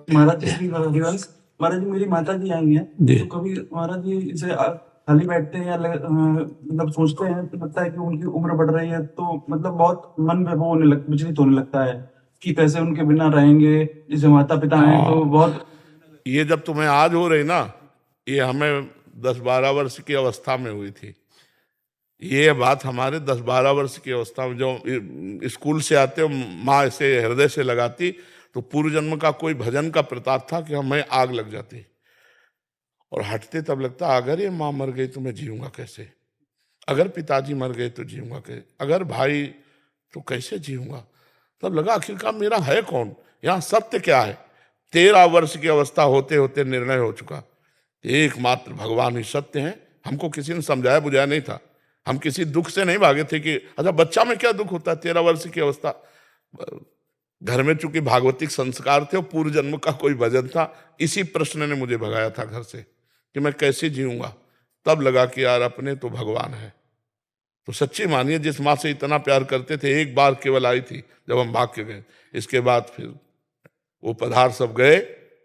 महाराज जी श्री हरिवंश। महाराज जी मेरी माता जी आई हैं, जी। तो कभी महाराज जी इसे खाली बैठते हैं या मतलब सोचते हैं तो लगता है कि उनकी उम्र बढ़ रही है, तो मतलब बहुत मन में वो विचलित होने लगता है कि कैसे उनके बिना रहेंगे। जैसे माता पिता हैं तो बहुत ये जब तुम्हें आज हो रही ना, ये हमें 10-12 वर्ष की अवस्था में हुई थी। ये बात हमारे 10-12 वर्ष की अवस्था में, जो स्कूल से आते हो माँ ऐसे हृदय से लगाती, तो पूर्व जन्म का कोई भजन का प्रताप था कि हमें आग लग जाती, और हटते तब लगता अगर ये माँ मर गई तो मैं जीऊंगा कैसे, अगर पिताजी मर गए तो जीऊंगा कैसे, अगर भाई तो कैसे जीऊंगा। तब लगा आखिरकार मेरा है कौन, यहाँ सत्य क्या है। 13 वर्ष की अवस्था होते होते निर्णय हो चुका, एकमात्र भगवान ही सत्य है। हमको किसी ने समझाया बुझाया नहीं था, हम किसी दुख से नहीं भागे थे कि अच्छा बच्चा में क्या दुख होता है। 13 वर्ष की अवस्था, घर में चूंकि भागवतिक संस्कार थे और पूर्व जन्म का कोई भजन था, इसी प्रश्न ने मुझे भगाया था घर से कि मैं कैसे जीऊंगा। तब लगा कि यार अपने तो भगवान है। तो सच्ची मानिए, जिस माँ से इतना प्यार करते थे, एक बार केवल आई थी जब हम भाग के गए, इसके बाद फिर वो पधार सब गए।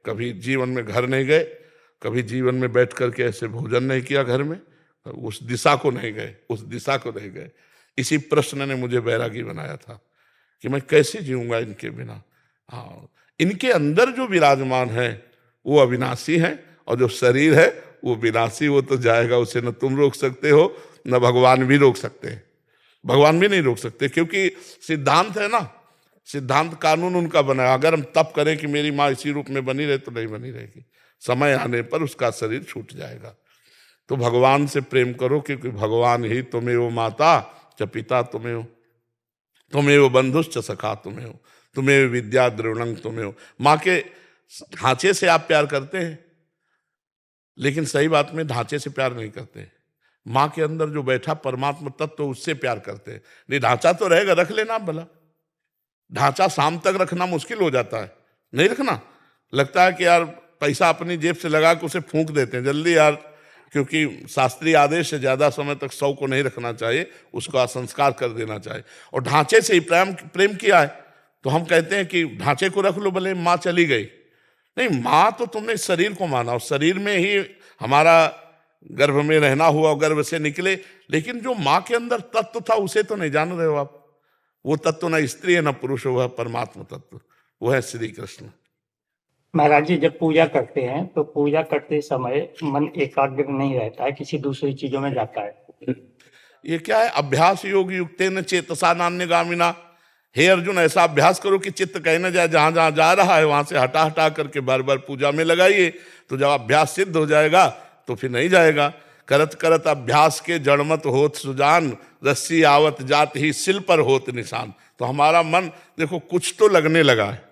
कभी जीवन में घर नहीं गए, कभी जीवन में बैठ करके ऐसे भोजन नहीं किया घर में, उस दिशा को नहीं गए, उस दिशा को नहीं गए। इसी प्रश्न ने मुझे बैरागी बनाया था कि मैं कैसे जीऊंगा इनके बिना। हाँ, इनके अंदर जो विराजमान है वो अविनाशी है, और जो शरीर है वो विनाशी, वो तो जाएगा, उसे न तुम रोक सकते हो न भगवान भी रोक सकते हैं। भगवान भी नहीं रोक सकते, क्योंकि सिद्धांत है ना, सिद्धांत कानून उनका बना। अगर हम तप करें कि मेरी माँ इसी रूप में बनी रहे तो नहीं बनी रहेगी, समय आने पर उसका शरीर छूट जाएगा। तो भगवान से प्रेम करो, क्योंकि भगवान ही तुम्हें वो माता च पिता तुम्हें हो, तुम्हें वो बंधुश्च सखा तुम्हें हो, तुम्हें विद्या द्रोणंग तुम्हें हो। माँ के ढांचे से आप प्यार करते हैं, लेकिन सही बात में ढांचे से प्यार नहीं करते। माँ के अंदर जो बैठा परमात्मा तत्व तो उससे प्यार करते हैं। नहीं, ढांचा तो रहेगा, रख लेना भला। ढांचा शाम तक रखना मुश्किल हो जाता है, नहीं रखना। लगता है कि यार पैसा अपनी जेब से लगा के उसे फूंक देते हैं जल्दी यार, क्योंकि शास्त्रीय आदेश है ज्यादा समय तक शव को नहीं रखना चाहिए, उसका संस्कार कर देना चाहिए। और ढांचे से ही प्रेम प्रेम किया है, तो हम कहते हैं कि ढांचे को रख लो, भले माँ चली गई। नहीं, माँ तो तुमने शरीर को माना, और शरीर में ही हमारा गर्भ में रहना हुआ, गर्भ से निकले, लेकिन जो माँ के अंदर तत्व था उसे तो नहीं जान रहे हो आप। वो तत्व न स्त्री है न पुरुष, वह परमात्मा तत्व, वो है श्री कृष्ण। महाराज जी जब पूजा करते हैं तो पूजा करते समय मन एकाग्र नहीं रहता है, किसी दूसरी चीजों में जाता है। ये क्या है, अभ्यास योग युक्तेन चेतसा नान्यगामिना। हे अर्जुन, ऐसा अभ्यास करो कि चित्त कहीं न जाए, जहां जहां जा रहा है वहां से हटा हटा करके बार बार पूजा में लगाइए। तो जब अभ्यास सिद्ध हो जाएगा तो फिर नहीं जाएगा। करत करत अभ्यास के जड़मत होत सुजान, रस्सी आवत जात ही सिल पर होत निशान। तो हमारा मन देखो कुछ तो लगने लगा है,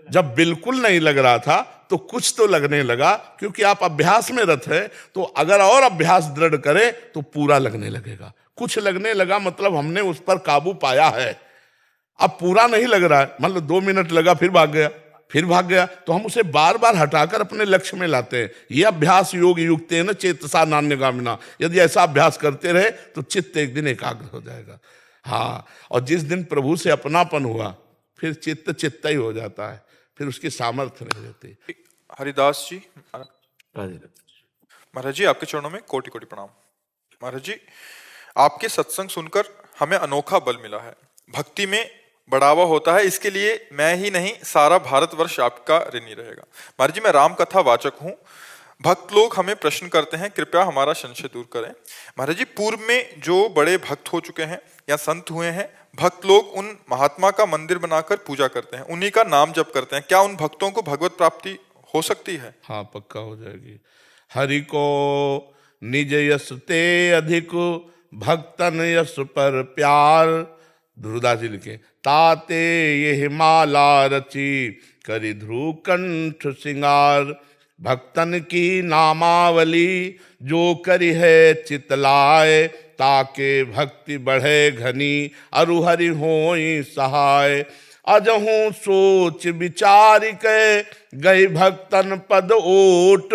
जब बिल्कुल नहीं लग रहा था तो कुछ तो लगने लगा, क्योंकि आप अभ्यास में रत है। तो अगर और अभ्यास दृढ़ करें तो पूरा लगने लगेगा। कुछ लगने लगा मतलब हमने उस पर काबू पाया है। अब पूरा नहीं लग रहा है, मान लो 2 मिनट लगा फिर भाग गया, फिर भाग गया, तो हम उसे बार बार हटाकर अपने लक्ष्य में लाते हैं। ये अभ्यास योग युक्तेन चेतसा नान्यगामिना। यदि ऐसा अभ्यास करते रहे तो चित्त एक दिन एकाग्र हो जाएगा। हाँ, और जिस दिन प्रभु से अपनापन हुआ फिर चित्त चित्त ही हो जाता है, फिर उसकी सामर्थ्य नहीं रहती। हरिदास जी, महाराज जी आपके चरणों में कोटि कोटि प्रणाम। महाराज जी, आपके सत्संग सुनकर हमें अनोखा बल मिला है, भक्ति में बढ़ावा होता है। इसके लिए मैं ही नहीं सारा भारतवर्ष आपका ऋणी रहेगा। महाराज जी, मैं राम कथा वाचक हूँ। भक्त लोग हमें प्रश्न करते हैं, कृपया हमारा संशय दूर करें। महाराज जी, पूर्व में जो बड़े भक्त हो चुके हैं या संत हुए हैं, भक्त लोग उन महात्मा का मंदिर बनाकर पूजा करते हैं, उन्हीं का नाम जप करते हैं। क्या उन भक्तों को भगवत प्राप्ति हो सकती है? हाँ, पक्का हो जाएगी। हरि को निज यश ते अधिक, भक्तन यश पर प्यार। ध्रुवदास जी लिखे, ताते ये माला रची, करि ध्रुव कंठ सिंगार। भक्तन की नामावली, जो करि है चितलाय। ताके भक्ति बढ़े घनी, अरु हरि होई सहाय। अजहू सोच विचार के गई भक्तन पद ओट,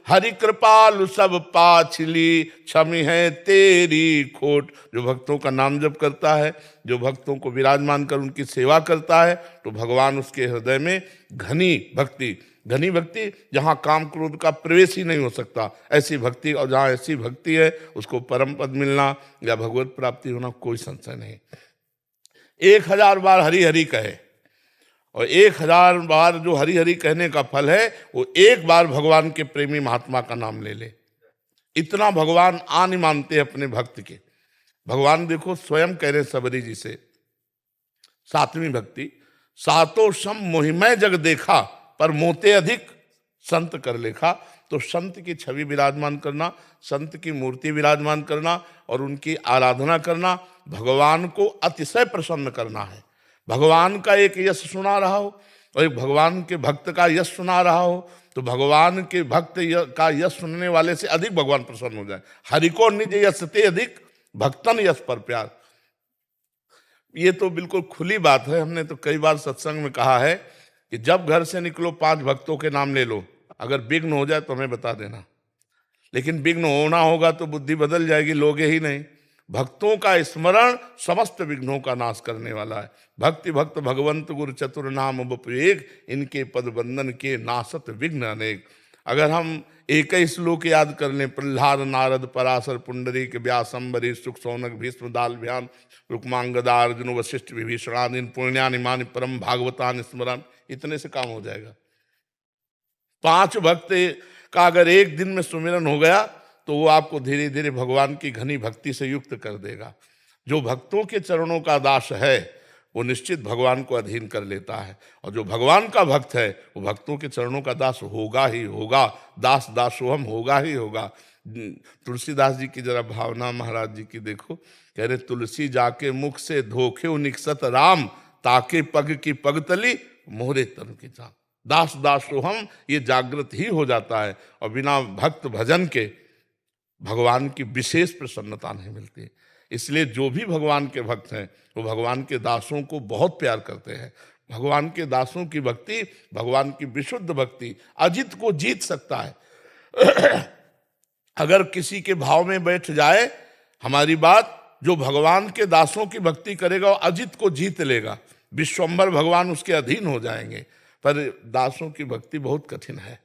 हरि कृपालु सब पाछली क्षमी है तेरी खोट। जो भक्तों का नाम जप करता है, जो भक्तों को विराजमान कर उनकी सेवा करता है, तो भगवान उसके हृदय में घनी भक्ति जहाँ काम क्रोध का प्रवेश ही नहीं हो सकता, ऐसी भक्ति, और जहाँ ऐसी भक्ति है उसको परम पद मिलना या भगवत प्राप्ति होना कोई संशय नहीं। 1000 बार हरि हरि कहे, और 1000 बार जो हरि हरि कहने का फल है वो एक बार भगवान के प्रेमी महात्मा का नाम ले ले। इतना भगवान आन मानते हैं अपने भक्त के। भगवान देखो स्वयं कह रहे सबरी जी से, 7वीं भक्ति, सातों सम मोहिमय जग देखा, पर मोते अधिक संत कर लेखा। तो संत की छवि विराजमान करना, संत की मूर्ति विराजमान करना और उनकी आराधना करना भगवान को अतिशय प्रसन्न करना है। भगवान का एक यश सुना रहा हो और एक भगवान के भक्त का यश सुना रहा हो, तो भगवान के भक्त का यश सुनने वाले से अधिक भगवान प्रसन्न हो जाए। हरि को निज यश ते अधिक, भक्तन यश पर प्यार। ये तो बिल्कुल खुली बात है। हमने तो कई बार सत्संग में कहा है कि जब घर से निकलो 5 भक्तों के नाम ले लो, अगर विघ्न हो जाए तो हमें बता देना। लेकिन विघ्न होना होगा तो बुद्धि बदल जाएगी, लोगे ही नहीं। भक्तों का स्मरण समस्त विघ्नों का नाश करने वाला है। भक्ति भक्त भगवंत गुरु चतुर नाम बपुएक, इनके पद बंधन के नासत विघ्न अनेक। अगर हम एक ही श्लोक याद कर लें, प्रह्लाद नारद पराशर पुंडरीक व्यास अम्बरीश शुक सौनक भीष्म दाल व्यान रुक्मांगदा अर्जुन वशिष्ठ विभीषणादीन पुण्यानि मानि परम भागवतानि स्मरण, इतने से काम हो जाएगा। 5 भक्त का अगर एक दिन में सुमिरन हो गया तो वो आपको धीरे धीरे भगवान की घनी भक्ति से युक्त कर देगा। जो भक्तों के चरणों का दास है वो निश्चित भगवान को अधीन कर लेता है, और जो भगवान का भक्त है वो भक्तों के चरणों का दास होगा ही होगा। दास दासोहम होगा ही होगा। तुलसीदास जी की जरा भावना महाराज जी की देखो, कह रहे तुलसी जाके मुख से धोखे निकसत राम, ताके पग की पगतली मोहरे तन की चाम। दास दासोहम ये जागृत ही हो जाता है, और बिना भक्त भजन के भगवान की विशेष प्रसन्नता नहीं मिलती। इसलिए जो भी भगवान के भक्त हैं वो भगवान के दासों को बहुत प्यार करते हैं। भगवान के दासों की भक्ति, भगवान की विशुद्ध भक्ति अजित को जीत सकता है। अगर किसी के भाव में बैठ जाए हमारी बात, जो भगवान के दासों की भक्ति करेगा वो अजित को जीत लेगा। विश्वम्भर भगवान उसके अधीन हो जाएंगे। पर दासों की भक्ति बहुत कठिन है,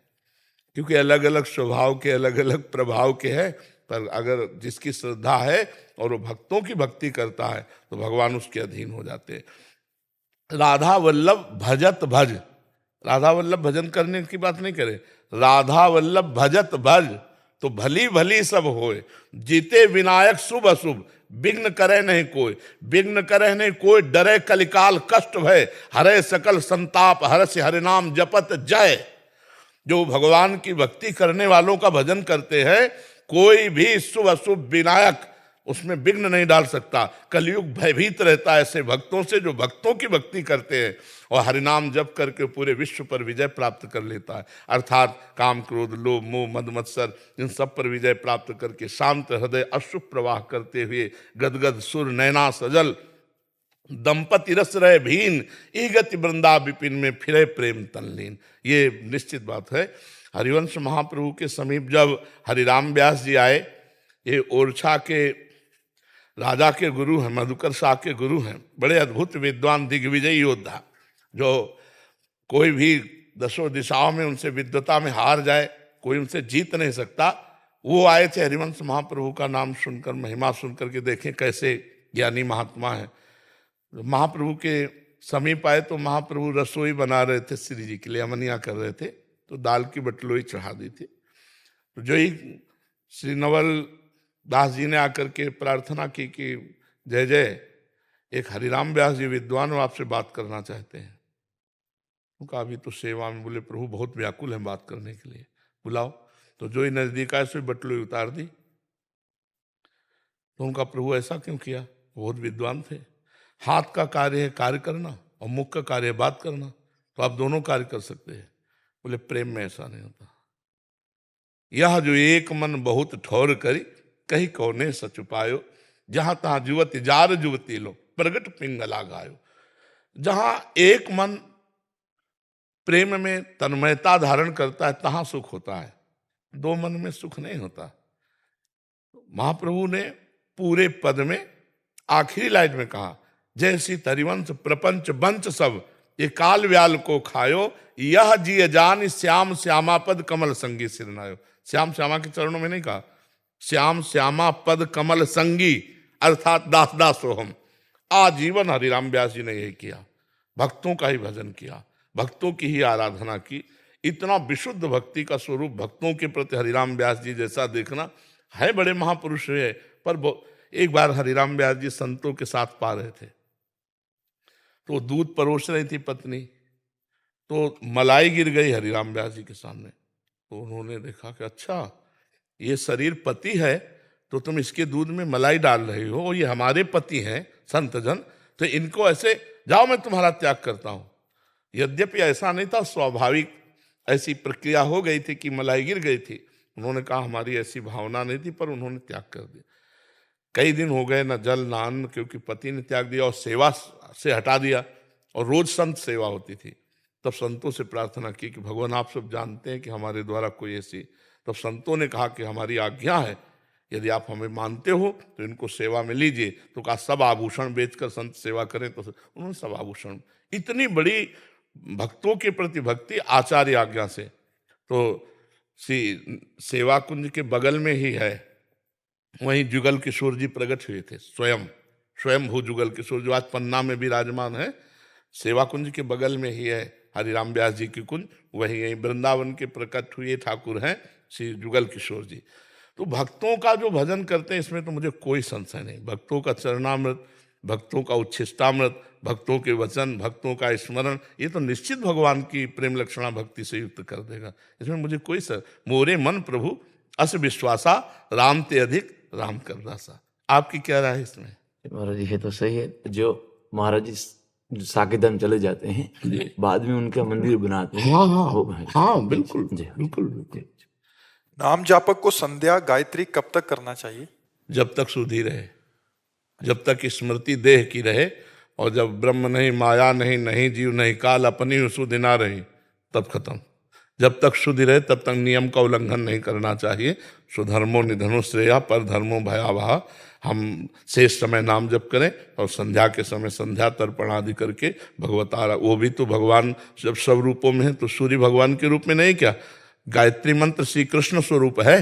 क्योंकि अलग अलग स्वभाव के, अलग अलग प्रभाव के हैं। पर अगर जिसकी श्रद्धा है और वो भक्तों की भक्ति करता है तो भगवान उसके अधीन हो जाते हैं। राधा वल्लभ भजत भज, राधा वल्लभ भजन करने की बात नहीं करे, राधा वल्लभ भजत भज, तो भली भली सब होए। जीते विनायक शुभ अशुभ, विघ्न करे नहीं कोई, विघ्न करे नहीं कोई, डरे कलिकाल कष्ट भय, हरे सकल संताप, हर्ष हरि नाम जपत जय। जो भगवान की भक्ति करने वालों का भजन करते हैं, कोई भी शुभ अशुभ विनायक उसमें विघ्न नहीं डाल सकता। कलयुग भयभीत रहता है ऐसे भक्तों से जो भक्तों की भक्ति करते हैं और हरिनाम जप करके पूरे विश्व पर विजय प्राप्त कर लेता है। अर्थात काम क्रोध लोभ मोह मद मत्सर इन सब पर विजय प्राप्त करके शांत हृदय अश्रु प्रवाह करते हुए गदगद सुर नैना सजल दंपति रस रहे भीन, ई गति वृंदा विपिन में फिरे प्रेम तनलीन। ये निश्चित बात है। हरिवंश महाप्रभु के समीप जब हरिराम व्यास जी आए, ये ओरछा के राजा के गुरु हैं, मधुकर शाह के गुरु हैं, बड़े अद्भुत विद्वान दिग्विजयी योद्धा, जो कोई भी 10 दिशाओं में उनसे विद्वता में हार जाए, कोई उनसे जीत नहीं सकता। वो आए थे हरिवंश महाप्रभु का नाम सुनकर, महिमा सुनकर के देखें कैसे ज्ञानी महात्मा है। महाप्रभु के समीप आए तो महाप्रभु रसोई बना रहे थे, श्री जी के लिए अमनिया कर रहे थे, तो दाल की बटलोई चढ़ा दी थी। तो जो ही श्री नवल दास जी ने आकर के प्रार्थना की कि जय जय, एक हरिराम व्यास जी विद्वान आपसे बात करना चाहते हैं। उनका अभी तो सेवा में, बोले प्रभु बहुत व्याकुल है बात करने के लिए, बुलाओ। तो जो ही नजदीक आए सो बटलोई उतार दी। तो उनका प्रभु ऐसा क्यों किया? बहुत विद्वान थे। हाथ का कार्य है कार्य करना और मुख का कार्य है बात करना, तो आप दोनों कार्य कर सकते हैं। बोले प्रेम में ऐसा नहीं होता। यह जो एक मन बहुत ठौर करी, कहीं कौने सच पायो, जहां तहां जुवती जार जुवती लो, प्रगट पिंगला गायो। जहां एक मन प्रेम में तन्मयता धारण करता है तहां सुख होता है, दो मन में सुख नहीं होता। महाप्रभु ने पूरे पद में आखिरी लाइन में कहा, जैसी तरिवंश प्रपंच बंच सब ये काल व्याल को खायो, यह जिय जान श्याम श्यामा पद कमल संगी सिरनायो। श्याम श्यामा के चरणों में नहीं कहा, श्याम श्यामा पद कमल संगी अर्थात दास दास सोहम। आजीवन हरिराम व्यास जी ने यही किया, भक्तों का ही भजन किया, भक्तों की ही आराधना की। इतना विशुद्ध भक्ति का स्वरूप भक्तों के प्रति हरिराम व्यास जी जैसा देखना है, बड़े महापुरुष है। पर एक बार हरिराम व्यास जी संतों के साथ पा रहे थे, तो दूध परोस रही थी पत्नी, तो मलाई गिर गई हरिराम व्यास जी के सामने। तो उन्होंने देखा कि अच्छा ये शरीर पति है, तो तुम इसके दूध में मलाई डाल रही हो, ये हमारे पति हैं संत जन, तो इनको ऐसे जाओ मैं तुम्हारा त्याग करता हूं। यद्यपि ऐसा नहीं था, स्वाभाविक ऐसी प्रक्रिया हो गई थी कि मलाई गिर गई थी। उन्होंने कहा हमारी ऐसी भावना नहीं थी, पर उन्होंने त्याग कर दिया। कई दिन हो गए न जल न अन्न, क्योंकि पति ने त्याग दिया और सेवा से हटा दिया, और रोज संत सेवा होती थी। तब संतों से प्रार्थना की कि भगवान आप सब जानते हैं कि हमारे द्वारा कोई ऐसी, तब संतों ने कहा कि हमारी आज्ञा है, यदि आप हमें मानते हो तो इनको सेवा में लीजिए। तो कहा सब आभूषण बेचकर संत सेवा करें, तो उन्होंने सब आभूषण। इतनी बड़ी भक्तों के प्रति भक्ति आचार्य आज्ञा से। तो सेवा कुंज के बगल में ही है, वहीं जुगल किशोर जी प्रकट हुए थे, स्वयं भू जुगल किशोर, जो आज पन्ना में विराजमान है। सेवा कुंज के बगल में ही है हरिराम व्यास जी की कुंज, वहीं वृंदावन के प्रकट हुए ठाकुर हैं श्री जुगल किशोर जी। तो भक्तों का जो भजन करते हैं इसमें तो मुझे कोई संशय नहीं। भक्तों का चरणामृत, भक्तों का उच्छिष्टामृत, भक्तों के वचन, भक्तों का स्मरण, ये तो निश्चित भगवान की प्रेम लक्षणा भक्ति से युक्त कर देगा। इसमें मुझे कोई सर मोरे मन प्रभु अस विश्वासा, राम ते अधिक राम कर दासा। आपकी क्या राय है इसमें? महाराज जी ये तो सही है। जो महाराज जी साकेतम चले जाते हैं, बाद में उनका मंदिर बनाते हैं। हाँ बिल्कुल बिल्कुल। नाम जापक को संध्या गायत्री कब तक करना चाहिए? जब तक सुधी रहे, जब तक स्मृति देह की रहे, और जब ब्रह्म नहीं, माया नहीं, नहीं जीव नहीं काल, अपनी सुधि ना रही, तब खत्म। जब तक शुद्धि रहे तब तक नियम का उल्लंघन नहीं करना चाहिए। सुधर्मो निधनो श्रेया पर धर्मो भयावह। हम शेष समय नाम जप करें और संध्या के समय संध्या तर्पण आदि करके भगवत वो भी तो भगवान जब सब रूपों में है, तो सूर्य भगवान के रूप में नहीं क्या? गायत्री मंत्र श्री कृष्ण स्वरूप है।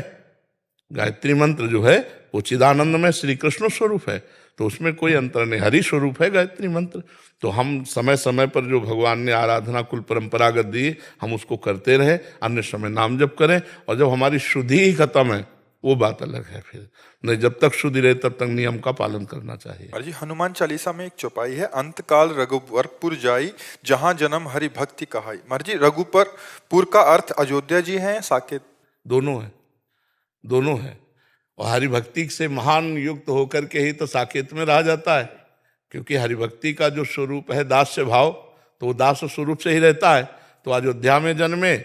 गायत्री मंत्र जो है वो चिदानंद में श्री कृष्ण स्वरूप है, तो उसमें कोई अंतर नहीं, हरि स्वरूप है गायत्री मंत्र। तो हम समय समय पर जो भगवान ने आराधना कुल परंपरागत दी, हम उसको करते रहे, अन्य समय नाम जप करें। और जब हमारी शुद्धि ही खत्म है वो बात अलग है, फिर नहीं, जब तक शुद्धि रहे तब तक नियम का पालन करना चाहिए। जी हनुमान चालीसा में एक चौपाई है, अंत काल रघुवरपुर जाई, जहां जन्म हरि भक्ति कहाई। महाराज जी रघुवरपुर का अर्थ अयोध्या जी है, साकेत? दोनों है, दोनों है। और हरिभक्ति से महान युक्त होकर के ही तो साकेत में रहा जाता है, क्योंकि हरिभक्ति का जो स्वरूप है दास्य भाव, तो वो दास स्वरूप से ही रहता है। तो अयोध्या में जन्मे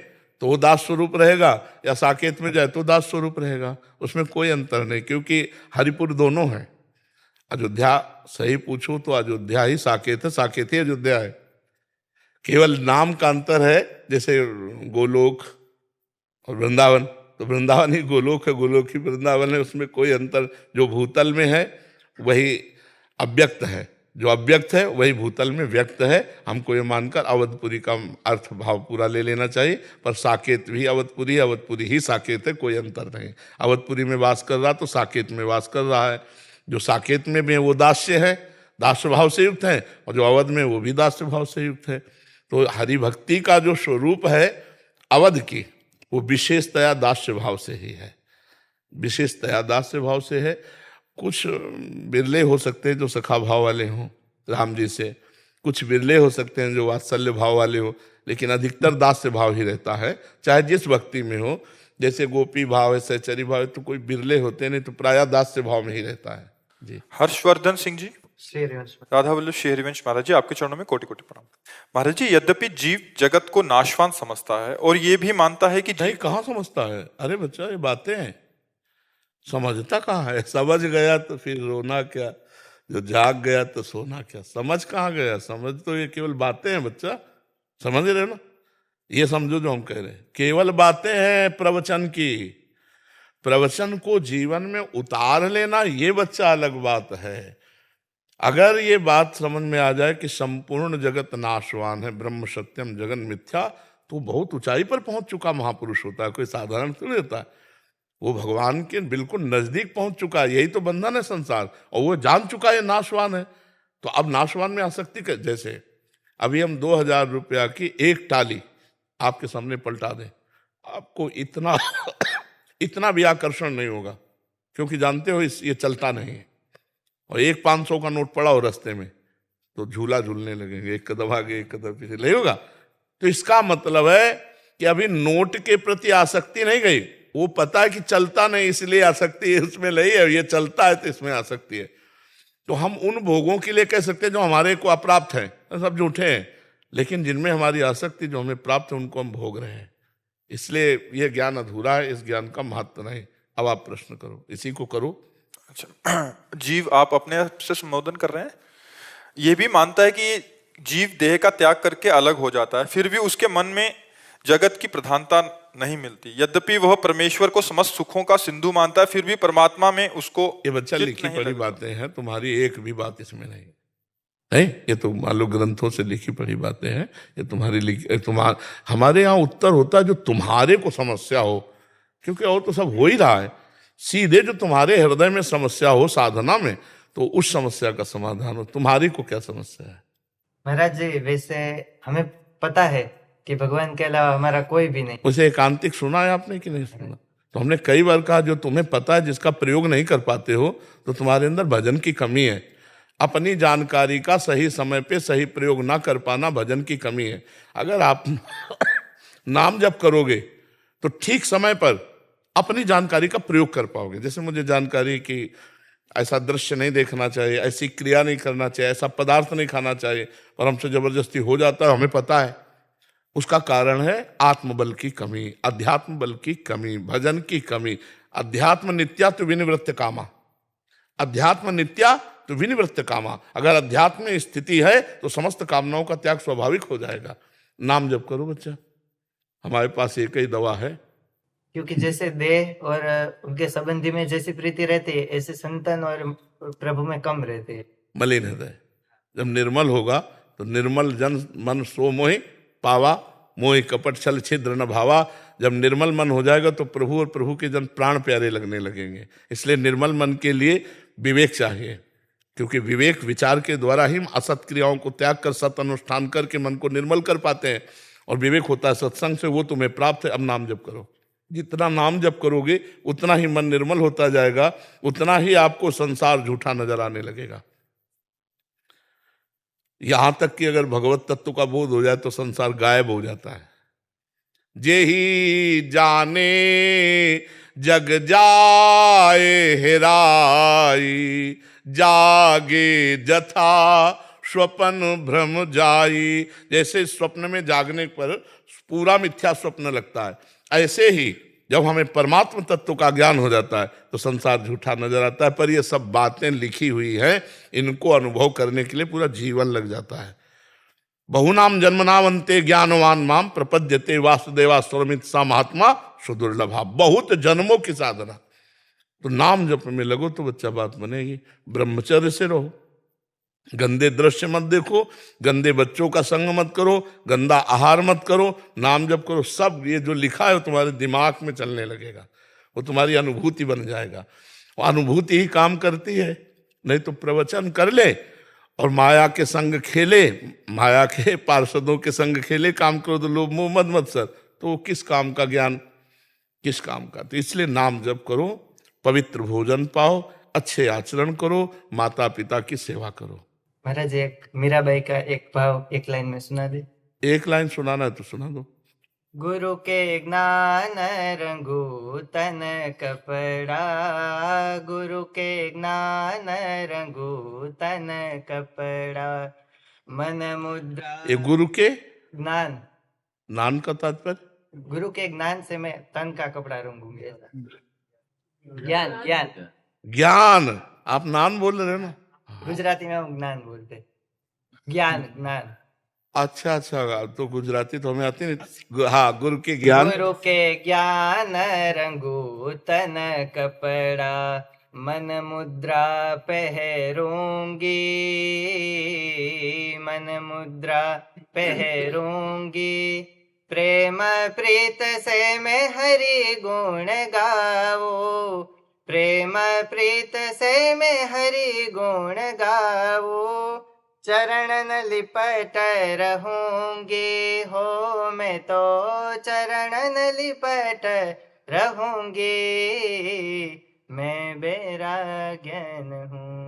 तो वो दास स्वरूप रहेगा, या साकेत में जाए तो दास स्वरूप रहेगा, उसमें कोई अंतर नहीं, क्योंकि हरिपुर दोनों है। अयोध्या सही पूछो तो अयोध्या ही साकेत है, साकेत ही अयोध्या है, केवल नाम का अंतर है। जैसे गोलोक और वृंदावन, तो वृंदावन ही गोलोक है, गोलोक ही वृंदावन है, उसमें कोई अंतर। जो भूतल में है वही अव्यक्त है, जो अव्यक्त है वही भूतल में व्यक्त है। हमको ये मानकर अवधपुरी का अर्थ भाव पूरा ले लेना चाहिए। पर साकेत भी अवधपुरी, अवधपुरी ही साकेत है, कोई अंतर नहीं। अवधपुरी में वास कर रहा तो साकेत में वास कर रहा है। जो साकेत में भी वो दास्य है, दास्य भाव से युक्त है, और जो अवध में वो भी दास्य भाव से युक्त है। तो हरिभक्ति का जो स्वरूप है अवध की, वो विशेषतया दास्य भाव से ही है, विशेषतया दास्य भाव से है। कुछ बिरले हो सकते हैं जो सखा भाव वाले हों राम जी से, कुछ बिरले हो सकते हैं जो वात्सल्य भाव वाले हो, लेकिन अधिकतर दास्य भाव ही रहता है, चाहे जिस भक्ति में हो। जैसे गोपी भाव है, सहचरी भाव है, तो कोई बिरले होते नहीं, तो प्रायः दास्य भाव में ही रहता है जी। हर्षवर्धन सिंह जी, राधा वल्लभ शेहरीवंश महाराज जी, आपके चरणों में कोटि कोटि प्रणाम। महाराज जी यद्यपि जीव जगत को नाशवान समझता है और ये भी मानता है कि नहीं, कहाँ समझता है? अरे बच्चा, ये बातें हैं, समझता कहाँ है? समझ गया तो फिर रोना क्या? जो जाग गया तो सोना क्या, समझ कहाँ गया? समझ तो ये केवल बातें हैं बच्चा, समझ रहे हो ना? ये समझो जो हम कह रहे हैं, केवल बातें हैं प्रवचन की। प्रवचन को जीवन में उतार लेना ये बच्चा अलग बात है। अगर ये बात समझ में आ जाए कि संपूर्ण जगत नाशवान है, ब्रह्म सत्यम जगन मिथ्या, तो बहुत ऊंचाई पर पहुंच चुका महापुरुष होता है, कोई साधारण थोड़ी होता है। वो भगवान के बिल्कुल नजदीक पहुंच चुका है। यही तो बंधन है संसार, और वो जान चुका है नाशवान है। तो अब नाशवान में आसक्ति कर, जैसे अभी हम 2000 रुपया की एक टाली आपके सामने पलटा दें, आपको इतना इतना भी आकर्षण नहीं होगा, क्योंकि जानते हो ये चलता नहीं है। और एक 500 का नोट पड़ा हो रास्ते में, तो झूला झूलने लगेंगे, एक कदम आगे एक कदम पीछे, नहीं होगा? तो इसका मतलब है कि अभी नोट के प्रति आसक्ति नहीं गई, वो पता है कि चलता नहीं इसलिए आसक्ति इसमें नहीं है, ये चलता है तो इसमें आसक्ति है। तो हम उन भोगों के लिए कह सकते हैं जो हमारे को अप्राप्त है, सब झूठे हैं, लेकिन जिनमें हमारी आसक्ति जो हमें प्राप्त है उनको हम भोग रहे हैं, इसलिए यह ज्ञान अधूरा है, इस ज्ञान का महत्व नहीं। अब आप प्रश्न करो, इसी को करो। अच्छा, जीव आप अपने आप से संबोधन कर रहे हैं, ये भी मानता है कि जीव देह का त्याग करके अलग हो जाता है, फिर भी उसके मन में जगत की प्रधानता नहीं मिलती। यद्यपि वह परमेश्वर को समस्त सुखों का सिंधु मानता है, फिर भी परमात्मा में उसको ये बच्चा चित्त लिखी नहीं पढ़ी लगता। बातें हैं, तुम्हारी एक भी बात इसमें नहीं है। ये तो मान लो ग्रंथों से लिखी पढ़ी बातें हैं, ये तुम्हारी हमारे यहाँ उत्तर होता है जो तुम्हारे को समस्या हो, क्योंकि और तो सब हो ही रहा है। सीधे जो तुम्हारे हृदय में समस्या हो साधना में, तो उस समस्या का समाधान हो। तुम्हारी को क्या समस्या है? महाराज जी, वैसे हमें पता है कि भगवान के अलावा हमारा कोई भी नहीं। उसे एकांतिक सुना है आपने कि नहीं सुना? तो हमने कई बार कहा जो तुम्हें पता है, जिसका प्रयोग नहीं कर पाते हो, तो तुम्हारे अंदर भजन की कमी है। अपनी जानकारी का सही समय पे सही प्रयोग ना कर पाना भजन की कमी है। अगर आप नाम जप करोगे तो ठीक समय पर अपनी जानकारी का प्रयोग कर पाओगे। जैसे मुझे जानकारी कि ऐसा दृश्य नहीं देखना चाहिए, ऐसी क्रिया नहीं करना चाहिए, ऐसा पदार्थ नहीं खाना चाहिए, और हमसे जबरदस्ती हो जाता है, हमें पता है। उसका कारण है आत्मबल की कमी, अध्यात्म बल की कमी, भजन की कमी। अध्यात्म नित्या तो विनिवृत्त कामा, अध्यात्म नित्या तो विनिवृत्त कामा। अगर अध्यात्म में स्थिति है तो समस्त कामनाओं का त्याग स्वाभाविक हो जाएगा। नाम जप करो बच्चा, हमारे पास एक ही दवा है। क्योंकि जैसे देह और उनके संबंधी में जैसी प्रीति रहती है, ऐसे संतान और प्रभु में कम रहती है। मलिन हृदय जब निर्मल होगा तो निर्मल जन मन सो मोहि पावा, मोहि कपट छल छिद्र न भावा। जब निर्मल मन हो जाएगा तो प्रभु और प्रभु के जन प्राण प्यारे लगने लगेंगे। इसलिए निर्मल मन के लिए विवेक चाहिए, क्योंकि विवेक विचार के द्वारा ही हम असत क्रियाओं को त्याग कर सत अनुष्ठान करके मन को निर्मल कर पाते हैं। और विवेक होता है सत्संग से, वो तुम्हें प्राप्त है। अब नाम जप करो, जितना नाम जप करोगे उतना ही मन निर्मल होता जाएगा, उतना ही आपको संसार झूठा नजर आने लगेगा। यहां तक कि अगर भगवत तत्व का बोध हो जाए तो संसार गायब हो जाता है। जे ही जाने जग जाए हेराई, जागे जथा स्वप्न भ्रम जाई। जैसे स्वप्न में जागने पर पूरा मिथ्या स्वप्न लगता है, ऐसे ही जब हमें परमात्म तत्व का ज्ञान हो जाता है तो संसार झूठा नजर आता है। पर ये सब बातें लिखी हुई हैं, इनको अनुभव करने के लिए पूरा जीवन लग जाता है। बहुनाम जन्मनावंते ज्ञानवान माम प्रपद्यते वासुदेवा स्वरमित सा महात्मा सुदुर्लभा। बहुत जन्मों की साधना, तो नाम जप में लगो तो बच्चा बात बनेगी। ब्रह्मचर्य से रहो, गंदे दृश्य मत देखो, गंदे बच्चों का संग मत करो, गंदा आहार मत करो, नाम जप करो। सब ये जो लिखा है वो तुम्हारे दिमाग में चलने लगेगा, वो तुम्हारी अनुभूति बन जाएगा। वो अनुभूति ही काम करती है। नहीं तो प्रवचन कर ले और माया के संग खेले, माया के पार्षदों के संग खेले, काम करो तो लोभ मोह मद मत्सर, तो वो किस काम का ज्ञान, किस काम का? तो इसलिए नाम जप करो, पवित्र भोजन पाओ, अच्छे आचरण करो, माता पिता की सेवा करो। महाराज, एक मीराबाई का एक भाव एक लाइन में सुना दे। एक लाइन सुनाना है तो सुना दो। गुरु के ज्ञान रंगू तन कपड़ा, गुरु के ज्ञान रंगू तन कपड़ा, मन मुद्रा। ये गुरु के ज्ञान, नान का तात्पर्य? गुरु के ज्ञान से मैं तन का कपड़ा रंगूंगी। ज्ञान ज्ञान ज्ञान, आप नान बोल रहे हो ना? गुजराती में हम ज्ञान बोलते हैं। ज्ञान ज्ञान। अच्छा अच्छा, तो गुजराती तो हमें आती नहीं। हाँ, गुरु के ज्ञान। गुरु के ज्ञान रंगू तन कपड़ा, मन मुद्रा पहरूंगी, मन मुद्रा पहरूंगी। प्रेम प्रीत से मैं हरि गुण गाओ, प्रेम प्रीत से मैं हरि गुण गाओ। चरणन लिपट रहूंगी हो, मैं तो चरणन लिपट रहूंगी, मैं बैराग्यन हूँ।